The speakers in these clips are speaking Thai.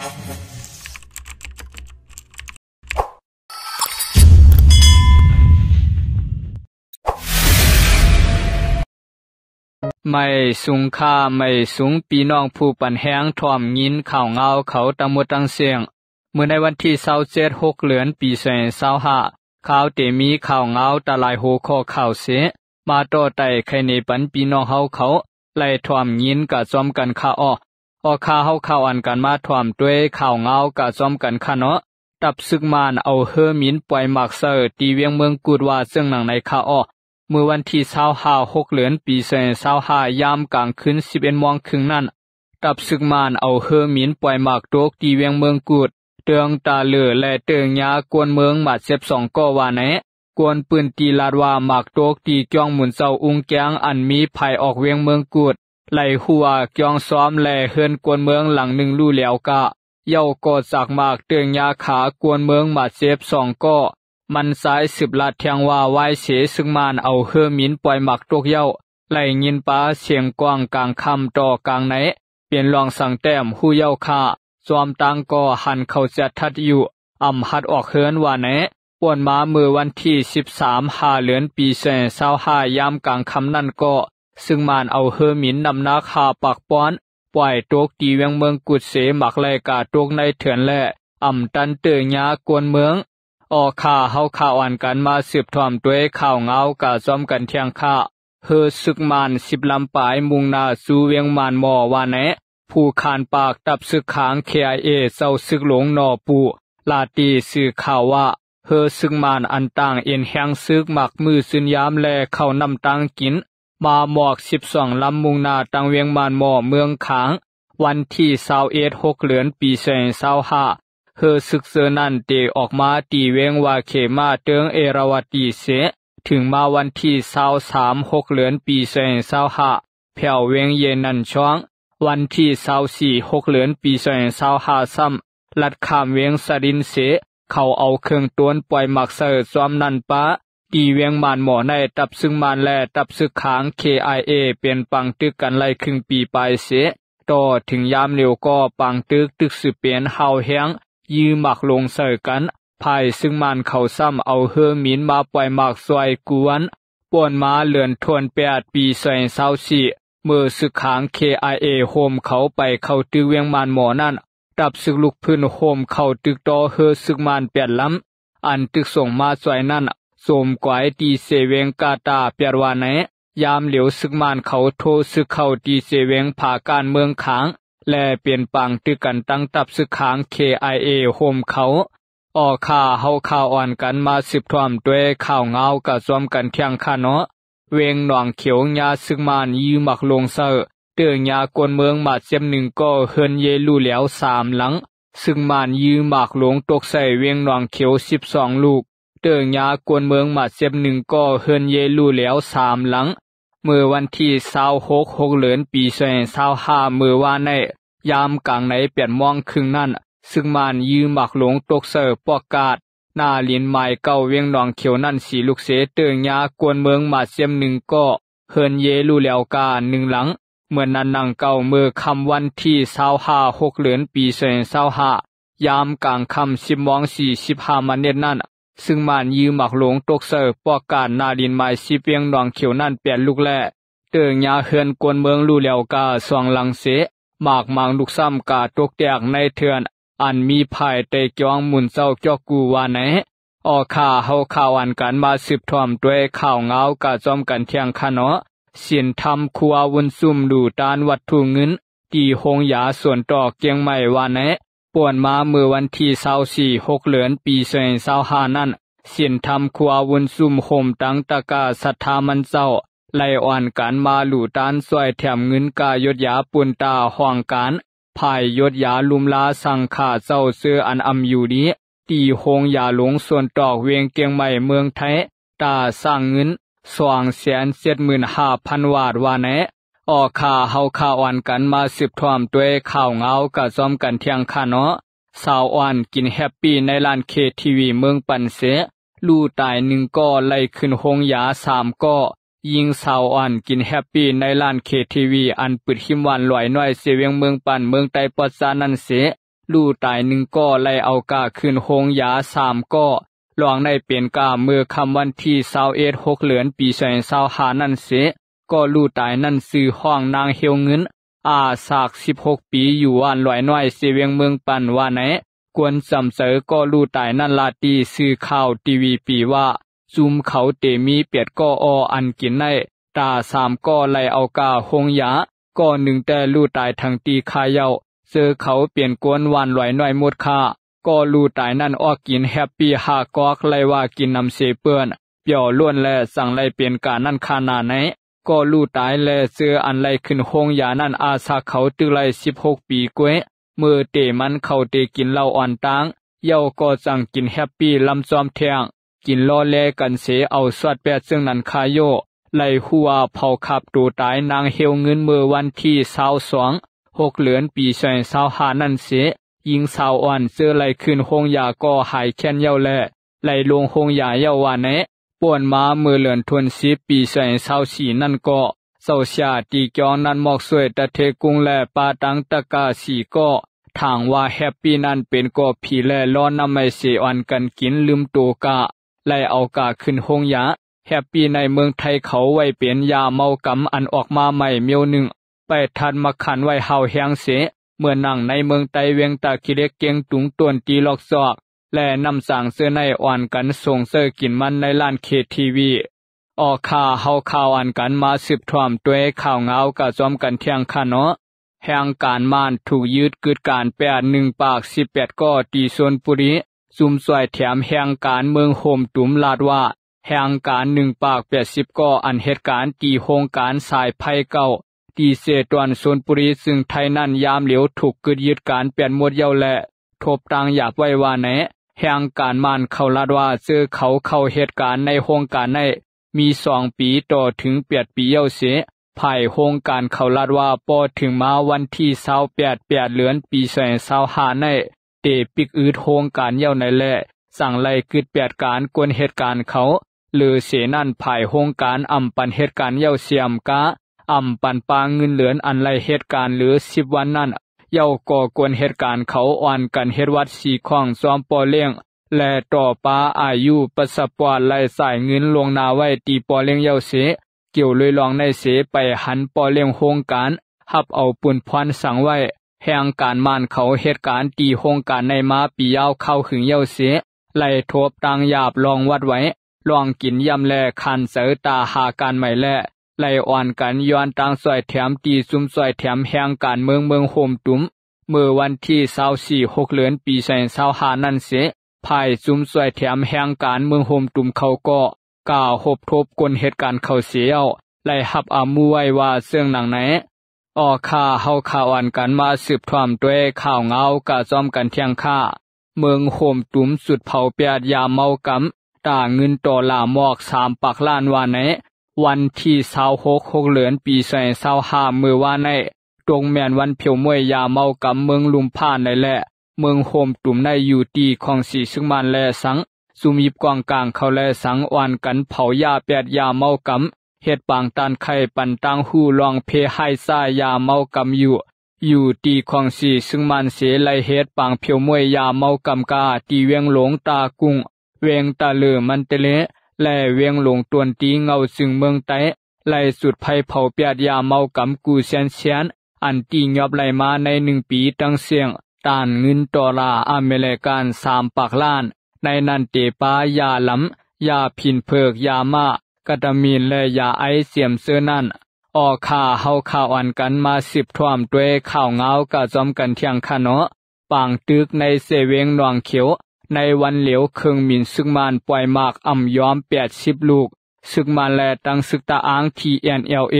ไม่สูงค่าไม่สูงปีน้องผู้ปันแห้งถ่อมยินข่าวเงาเขาตังหมดตังเสียงเมื่อในวันที่27 6เดือนปี2025ข่าวเตมีข่าวเงาตะลายโหข้อข่าวเสมาต่อไต่ใครในปันปีน้องเฮาเขาไล่ถ่อมยินกะจอมกันค่าอ้อข่าเฮาข่าวอันกันมาถ่อมด้วยข่าวเงากะจอมกันค่าเนาะตับซึกมานเอาเฮอมินปล่อยมักเซอร์ตีเวียงเมืองกูดว่าซึ่งหนังในค่าอ้อเมื่อวันที่25 6เดือนปี2025ยามกลางคืน11 โมงครึ่งนั้นตับซึกมานเอาเฮอมินปล่อยมักโตกตีเวียงเมืองกูดเตืองตาเหลือและเตืองยากวนเมืองหมัด12ก็ว่าแนะกวนปืนตีลาดว่ามักโตกตีจ้องหมุนเจ้าอุงแกงอันมีภัยออกเวียงเมืองกูดไล่หัวจ้องซ้อมและเฮือนกวนเมืองหลังหนึ่งลู่แล้วกะเย้ากอดจากมากเตืองยาขากวนเมืองหมัด12ก็มันสาย10 ลัดแทงว่าไว้เสซึ่งมานเอาเฮอมินปล่อยหมักตกเย้าไล่ยินป้าเสียงกว้างกลางคำต่อกลางไหนเปลี่ยนลองสั่งแต้มหู้เย้าค่าจอมตังก็หันเข้าจัดทัดอยู่หัดออกเฮือนว่าแนะป่วนมาเมื่อวันที่13 5เดือนปี2025ยามกลางคำนั่นก็ซึ่งมานเอาเฮอมินนำนาคาปักป้อนปล่อยตกตีเวียงเมืองกุดเสหมักไล่กาตกในเถื่อนและตันเตือยากวนเมืองข่าเฮาข่าวอ่านกันมาสืบถ่อมด้วยข่าวเงากะจอมกันเที่ยงค่าเฮอซึกมาน10 ลำปายมุ่งหน้าสู่เวียงมานหมอว่าแนะผู้คานปากตับซึกขาง KIA เจ้าซึกหลงนอปูลาตีสื่อข่าวว่าเฮอซึกมานอันต่างเอ็นแห้งซึกหมักมือซึนยามแลเข้านำตังกินมาหมอก12 ลำมุ่งหน้าตังเวียงมานหมอเมืองขางวันที่21 6เดือนปี2025เฮอศึกเซอนั่นเตออกมาตีเวงว่าเขมาเติงเอราวัตีเสถึงมาวันที่23 6เดือนปี2025แผ่วเวงเยนันช่องวันที่24 6เดือนปี2025ซ้ำลัดข้ามเวงสดินเสเขาเอาเครื่องต้นปล่อยหมักเสอซ้อมนันปะตีเวียงมานหมอในตับซึ่งมานและตับซึกขาง KIA เป็นปังตึกกันไล่ครึ่งปีไปเสต่อถึงยามเร็วก็ปังตึกสืบเปลี่ยนเฮาแห้งยื้อหมักลงเสอกันภายซึ่งมันเขาซ้ำเอาเฮอมินมาปล่อยหมักซอยกวนป่วนมาเลือนทวน8 ปี2024เมื่อซึกขาง KIA โฮมเขาไปเข้าตึกเวียงมานหมอนั่นตับซึกลุกพื้นโฮมเข้าตึกต่อเฮอซึกมาน8 ลำอันตึกส่งมาซอยนั่นสมกวายตีเสเวงกาตาเปียรวาไหนยามเหลียวซึกมานเขาโทซึกเข้าตีเสเวงผ่าการเมืองขางและเปลี่ยนปังตึกกันตั้งตับซึกขาง KIA โฮมเขาข่าเฮาข่าวอ่อนกันมาสืบถ่อมด้วยข่าวเงากะจอมกันเที่ยงค่าเนาะเวงหนองเขียวยาซึกมานยื้อหมักลงเซอเตือยากวนเมืองมาเจ็บหนึ่งก็เฮินเยลู่แล้ว3 หลังซึ่งมานยื้อหมักลงตกใส่เวงหนองเขียว12 ลูกเตือยากวนเมืองมาเจ็บหนึ่งก็เฮินเยลู่แล้ว3 หลังเมื่อวันที่26 6เดือนปี2025เมื่อวานในยามกลางใน8 โมงครึ่งนั้นซึ่งมานยื้อหมักลงตกเสอปอกกาดหน้าลินไม้เก่าเวียงหนองเขียวนั่นสีลูกเสเตือยากวนเมืองมาเจ็บหนึ่งก็เฮินเยลู่แล้วกา1 หลังเมื่อนั้นนางเก่าเมื่อคำวันที่25 6เดือนปี2025ยามกลางค่ำ10 โมง 45 นาทีนั้นซึ่งมานยื้อหมักลงตกเสอปอกกาดหน้าลินไม้สีเวียงหนองเขียวนั่น8 ลูกแลเตือยาเฮือนกวนเมืองลู่แล้วกา2 หลังเสหมากมังลูกซ้ำกาตกแตกในเถื่อนอันมีภายเตจองหมุนเจ้าจอกกูว่าไหนข่าเฮาข่าวอันกันมาสืบถ่อมด้วยข่าวเงากะจอมกันเที่ยงค่าเนาะสินทำครัววุนซุ่มดูตานวัตถุเงินตีหงยาส่วนต่อเกียงใหม่ว่าไหนป่วนมาเมื่อวันที่24 6เดือนปี2025นั้นสินทำครัววุนซุ่มโฮมตั้งตะกาศรัทธามันเจ้าไล่อ่อนการมาหลู่ตานซอยแถมเงินกายศยาปุนตาห่องการภายยศยาลุมลาสังขาเจ้าเสืออันอยู่นี้ตีหงยาหลงส่วนตอกเวียงเกียงใหม่เมืองไทยตาสร้างเงิน275,000 วาทว่าแนะข่าเฮาข่าวอ่อนกันมาสืบถ่อมด้วยข่าวเงากะจอมกันเที่ยงค่าเนาะสาวอ่อนกินแฮปปี้ในร้านKTVเมืองปันเสลู่ตาย1ก็ไล่ขึ้นหงยา3ก็ยิงสาวอ่อนกินแฮปปี้ในร้านKTVอันปิดหิมวันลอยน้อยเสเวียงเมืองปันเมืองไต้ปอดซานันเส ลู่ตาย1ก็ไล่เอากาขึ้นโรงยา3ก็หลวงได้เป็นกาเมื่อคำวันที่21 6เดือนปี2025นั่นเสก็ลู่ตายนั่นซื้อห้องนางเหียวเงินสาก16ปีอยู่ว่านลอยน้อยเสเวียงเมืองปันว่าไหนกวนสำเสอก็ลู่ตายนั่นลาตีซื้อข่าวทีวีปีว่าซุมเขาเตมีเปียดก็อันกินได้ตา3ก็ไล่เอากาโรงยาก็1แต่ลู่ตายทั้งตีคาเยาเจอเขาเปลี่ยนกวนวานลอยน้อยหมดค่าก็ลู่ตายนั่นออกกินแฮปปี้5กอกไล่ว่ากินน้ำเสเปื้อนเปี่ยวล้วนและสั่งไล่เปลี่ยนกานั่นขนาดไหนก็ลู่ตายและเจออันไล่ขึ้นโรงยานั่นอาสาเขาตึกไล่16ปีกวยมือเตมันเขาเตกินเหล้าอ่อนตางเย้าก็สั่งกินแฮปปี้ลำซ้อมแทงกินล้อแลกันเสเอาสวดแปดซึ่งนั้นคาโยไล่หัวเผาขับตัวตายนางเหียวเงินเมื่อวันที่22 6เดือนปี2025นั่นเสยิงสาวอ่อนเจอไล่ขึ้นโรงยาก็หายแค้นเย้าแลไล่ลงโรงยาเย้าว่าแนะป่วนมาเมื่อเดือนธันวาคมปี2024นั่นก็เศร้าเสียตีจองนั้นหมอกสวยตะเทกุงและปาตังตะกาสีก็ทางว่าแฮปปี้นั่นเป็นก็ผีและร้อนน้ำไม่เสียอ่อนกันกินลืมตัวกะไล่เอากาขึ้นโรงยาแฮปปี้ในเมืองไทยเขาไว้เป็นยาเมากำอันออกมาใหม่เมียวหนึ่งไปทันมาขันไว้เฮาแหงเสเมื่อนั่งในเมืองไตเวียงตาคิเล็กเกียงตุงต้วนตีลอกซอกและนำสั่งเสื้อในอ่อนกันส่งเสื้อกินมันในร้านเคทีวีออกเฮาข่าวอันกันมาสืบถ่วมตัวข่าวเงากะจอมกันเที่ยงค่ะเนาะแห่งการม่านถูกยึดกึดการ1 ปาก18ก็ตีชลบุรีซุมสวยแถมแห่งการเมืองโฮมตุมลาดว่าแห่งการ1 ปาก80ก็อันเหตุการณ์ตีโครงการสายไผ่เก่าตีเสตวนชลบุรีซึ่งไทยนั่นยามเหลียวถูกกึดยึดการเปลี่ยนหมดเย้าและทบตังหยาบไว้ว่าแนะแห่งการม่านเขาลาดว่าเจอเขาเข้าเหตุการณ์ในโครงการในมี2 ปีต่อถึง8 ปีเย้าเสภายโครงการเขาลาดว่าปอถึงมาวันที่28 เดือนปี2025ในเตปิกอืดโครงการเย้าในแลสั่งไล่กึด8การกวนเหตุการณ์เขาหรือเสนั่นภายโครงการปันเหตุการณ์เย้าเสียมกะปันปางเงินเหลือนอันไล่เหตุการณ์หรือ10 วันนั้นเย้าก่อกวนเหตุการณ์เขาอ่อนกันเฮ็ดวัดสีของซ้อมปอเลี้ยงและต่อปาอายุปัสสปวาไล่สายเงินลงนาไว้ตีปอเลี้ยงเย้าเสเกี่ยวเลยลองในเสไปหันปอเลี้ยงโครงการหับเอาปุ่นพรสั่งไว้แห่งการม่านเขาเหตุการณ์ตีโครงการในมาปียาวเข้าขึงเย้าเสไล่ทบตังหยาบลองวัดไว้ลองกินยำแลคันเสอตาหาการใหม่แลไล่อ่อนกันย้อนตังสวยแถมตีซุมสวยแถมแห่งการเมืองโฮมตุมเมื่อวันที่24 6เดือนปี2025นั่นเสภายซุมสวยแถมแห่งการเมืองโฮมตุมเขาก็กล่าวหบทบกลเหตุการณ์เขาเสียวไล่หับมูไว้ว่าเสื่องหนังไหนเฮาข่าวอันกันมาสืบถ่วมด้วยข่าวเงากะจอมกันเที่ยงเมืองโฮมตุมสุดเผาเปียดยาเมากำตาเงินต่อลาหมอก3 ปักล้านว่าไหนวันที่26 เดือนปี2025เมื่อว่าในตรงแม่นวันเผียวมวยยาเมากำเมืองลุมพานในแหละเมืองโฮมตุมในอยู่ตีของสีซึ่งมันและสังสุมีบกองกลางเขาและสังอ่อนกันเผายาแปดยาเมากำเฮ็ดปางตันไข่ปันตังหูลองเพให้ซ่ายาเมากำอยู่ตีของสีซึ่งมันเสไลเฮ็ดปางเผียวมวยยาเมากำกาตีเวียงหลงตากุ้งเวียงตาเลือมันเตเลและเวียงหลงตวนตีเงาซึ่งเมืองไต้ไล่สุดภัยเผาเปียดยาเมากำกูเซียนอันตียอบไล่มาใน1 ปีตั้งเสียงตานเงินดอลลาร์อเมริกัน3 ปักล้านในนันเตปายาลำยาพินเพิกยามากะตามีนและยาไอเสียมเสื้อนั่นเฮาข่าวอันกันมาสืบถ่วมด้วยข่าวเงากะจอมกันเที่ยงค่ะเนาะปางตึกในเสเวงหนองเขียวในวันเหลียวเครื่องมินซึกมันปล่อยมากยอม80 ลูกซึกมันและตั้งซึกตาอ้าง TNLA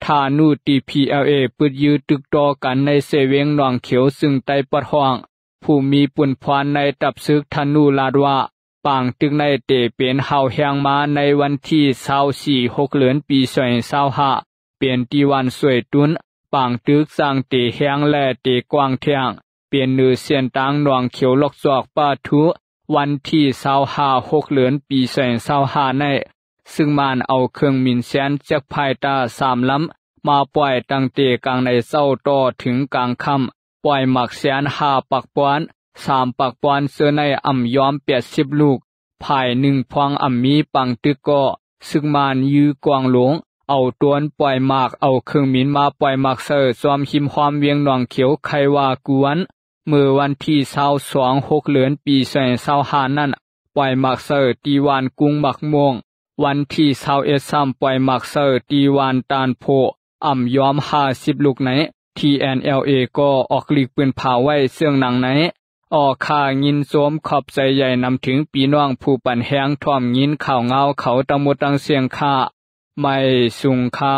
ทานู TPLA ปึดยื้อตึกต่อกันในเสเวงหนองเขียวซึ่งไต้ปัดห้องผู้มีปุ่นพรในตับซึกธนูลาดว่าปางตึกในเตเป็นเฮาแหงมาในวันที่24 6เดือนปี2025เป็นตีวันสวยตุนปางตึกสร้างเตแหงและเตกว้างแทงเป็นเนือเสียนตังหนองเขียวลอกจอกปาทุวันที่25 6เดือนปี2025ในซึ่งมันเอาเครื่องมินแสนจากภายตา3 ลำมาปล่อยตั้งเตกลางในเศร้าต่อถึงกลางค่ำ ปล่อยหมักแสน5ปักปอน3ปักปอนเสื้อในอ่ำย้อม80ลูกภาย1พวงอ่ำมีปังตึกก็ซึ่งมานยื้อกวางหลงเอาตวนปล่อยหมากเอาเครื่องมินมาปล่อยหมากเซอร์ซอมหิมความเวียงหนองเขียวไขว่ากวนเมื่อวันที่22 6เดือนปี2025นั้นปล่อยหมากเซอร์ตีวานกุ้งหมักม่วงวันที่21ซ้ำปล่อยหมากเซอร์ตีวานตานโพอ่ำย้อม50ลูกไหน TNLA ก็ออกลีกปืนเผาไว้เสื่องหนังไหนออกค่ายินโสมขอบใจใหญ่นำถึงปีน้องผู้ปั่นแห้งท่อมยินข่าวเงาเขาตะมุตังเสียงค่าไม่สุงค่า